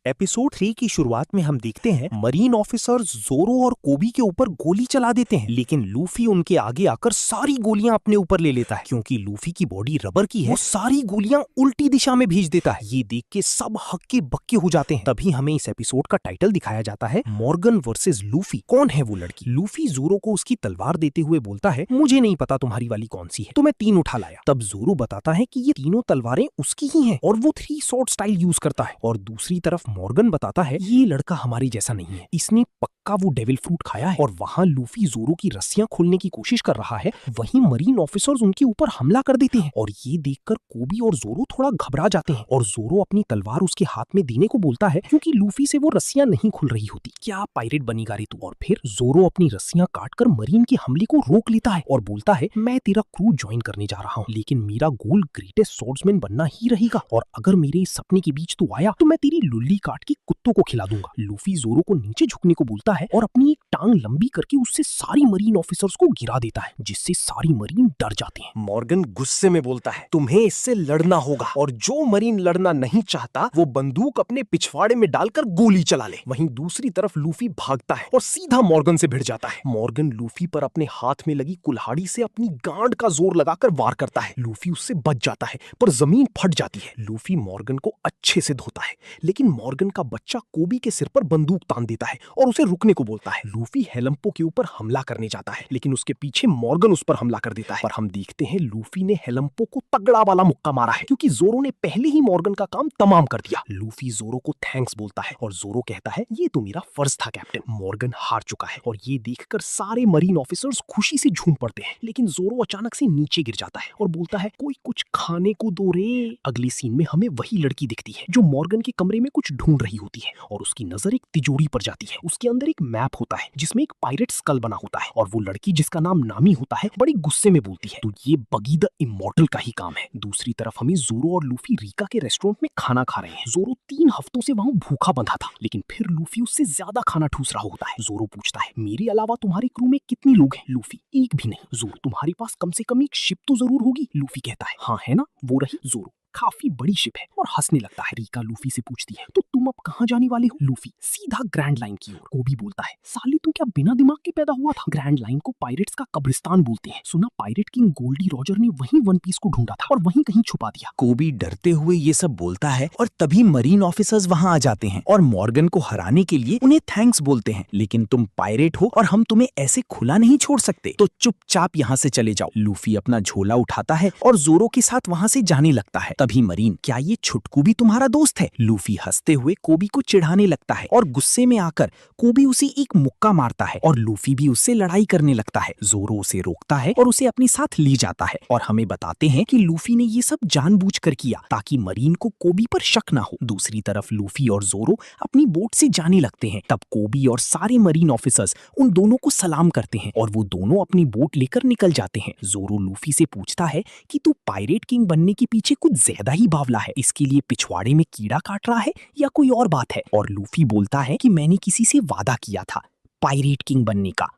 Episode 3 की शुरुआत में हम देखते हैं मरीन ऑफिसर जोरो और कोबी के ऊपर गोली चला देते हैं, लेकिन लूफी उनके आगे आकर सारी गोलियां अपने ऊपर ले लेता है। क्योंकि लूफी की बॉडी रबर की है, वो सारी गोलियां उल्टी दिशा में भेज देता है। ये देख के सब हक्के बक्के हो जाते हैं। तभी हमें इस एपिसोड का टाइटल दिखाया जाता है, मॉर्गन वर्सेस लूफी। कौन है वो लड़की? लूफी जोरो को उसकी तलवार देते हुए बोलता है, मुझे नहीं पता तुम्हारी वाली कौन सी है, तो मैं 3 उठा लाया। तब जोरो बताता है कि ये तीनों तलवारें उसकी ही हैं और वो 3 स्वॉर्ड स्टाइल यूज करता है। और दूसरी तरफ मॉर्गन बताता है, ये लड़का हमारे जैसा नहीं है, इसने पक्का वो डेविल फ्रूट खाया है। और वहाँ लूफी जोरो की रस्सियां खोलने की कोशिश कर रहा है, वहीं मरीन ऑफिसर्स उनके ऊपर हमला कर देते हैं। और ये देखकर कोबी और जोरो थोड़ा घबरा जाते हैं और जोरो अपनी तलवार उसके हाथ में देने को बोलता है, क्योंकि लूफी से वो रस्सियां नहीं खुल रही होती। क्या पायरेट बनेगा रे तू? और फिर जोरो अपनी रस्सियां काटकर मरीन के हमले को रोक लेता है और बोलता है, मैं तेरा क्रू ज्वाइन करने जा रहा हूँ, लेकिन मेरा गोल ग्रेटेस्ट स्वॉर्ड्समैन बनना ही रहेगा। और अगर मेरे इस सपने के बीच तू आया तो मैं तेरी लुल्ली काट के कुत्तों को खिला दूंगा। लूफी जोरो को नीचे झुकने को बोलता है और अपनी एक टांग लंबी करके उससे सारी मरीन ऑफिसर्स को गिरा देता है, जिससे सारी मरीन डर जाते हैं। मॉर्गन गुस्से में बोलता है, तुम्हें इससे लड़ना होगा, और जो मरीन लड़ना नहीं चाहता वो बंदूक अपने पिछवाड़े में डालकर गोली चला ले। वहीं दूसरी तरफ लूफी भागता है और सीधा मॉर्गन से भिड़ जाता है। मॉर्गन लूफी पर अपने हाथ में लगी कुल्हाड़ी से अपनी गांड का जोर लगाकर वार करता है। लूफी उससे बच जाता है, पर जमीन फट जाती है। लूफी मॉर्गन को अच्छे से धोता है, लेकिन मॉर्गन का बच्चा कोबी के सिर पर बंदूक तान देता है और उसे रुकने को बोलता है। लूफी हेलम्पो के ऊपर हमला करने जाता है, लेकिन उसके पीछे मॉर्गन उस पर हमला कर देता है। पर हम देखते हैं लूफी ने हेलम्पो को तगड़ा वाला मुक्का मारा है, क्योंकि जोरो ने पहले ही मॉर्गन का काम तमाम कर दिया। लूफी जोरो को थैंक्स बोलता है और जोरो कहता है, ये तो मेरा फर्ज था कैप्टन। मॉर्गन हार चुका है और ये देखकर सारे मरीन ऑफिसर्स खुशी से झूम पड़ते हैं, लेकिन जोरो अचानक से नीचे गिर जाता है और बोलता है, कोई कुछ खाने को दो रे। अगली सीन में हमें वही लड़की दिखती है जो मॉर्गन के कमरे में कुछ ढूंढ रही होती है और उसकी नजर एक तिजोरी पर जाती है। उसके अंदर एक मैप होता है जिसमें एक पायरेट स्कल बना होता है, और वो लड़की जिसका नाम नामी होता है बड़ी गुस्से में बोलती है, तो ये बगी द इमॉर्टल का ही काम है। दूसरी तरफ हमें जोरो और लूफी रीका के रेस्टोरेंट में खाना खा रहे हैं। जोरो 3 हफ्तों से वहां भूखा बंधा था, लेकिन फिर लूफी उससे ज्यादा खाना ठूस रहा होता है। जोरो पूछता है, मेरे अलावा तुम्हारे क्रू में कितने लोग हैं? लूफी, एक भी नहीं। जोरो, तुम्हारे पास कम से कम एक शिप तो जरूर होगी। लूफी कहता है, हाँ है ना, वो रही। जोरो, काफी बड़ी शिप है, और हंसने लगता है। रीका लूफी से पूछती है, तो तुम अब कहाँ जाने वाले हो? लूफी, सीधा ग्रैंड लाइन की ओर। कोबी बोलता है, साली तू क्या बिना दिमाग के पैदा हुआ था? ग्रैंड लाइन को पायरेट्स का कब्रिस्तान बोलते हैं। सुना पायरेट किंग गोल्डी रॉजर ने वहीं वन पीस को ढूंढा था और वहीं कहीं छुपा दिया। कोबी डरते हुए ये सब बोलता है और तभी मरीन ऑफिसर्स वहां आ जाते हैं और मॉर्गन को हराने के लिए उन्हें थैंक्स बोलते हैं, लेकिन तुम पायरेट हो और हम तुम्हें ऐसे खुला नहीं छोड़ सकते, तो चुपचाप यहाँ से चले जाओ। लूफी अपना झोला उठाता है और जोरो के साथ वहाँ से जाने लगता है। तभी मरीन, क्या ये छुटकू भी तुम्हारा दोस्त है? लूफी हंसते हुए कोबी को चिढ़ाने लगता है और गुस्से में आकर कोबी उसे एक मुक्का मारता है और लूफी भी उससे लड़ाई करने लगता है। जोरो उसे रोकता है और उसे अपने साथ ले जाता है, और हमें बताते हैं कि लूफी ने ये सब जानबूझकर किया ताकि मरीन को कोबी पर शक ना हो। दूसरी तरफ लूफी और जोरो अपनी बोट से जाने लगते हैं। तब कोबी और सारे मरीन ऑफिसर्स उन दोनों को सलाम करते हैं और वो दोनों अपनी बोट लेकर निकल जाते हैं। जोरो लूफी से पूछता है कि तू पायरेट किंग बनने के पीछे कुछ ज्यादा ही बावला है, इसके लिए पिछवाड़े में कीड़ा काट रहा है या कोई और बात है? और लूफी बोलता है कि मैंने किसी से वादा किया था पायरेट किंग बनने का,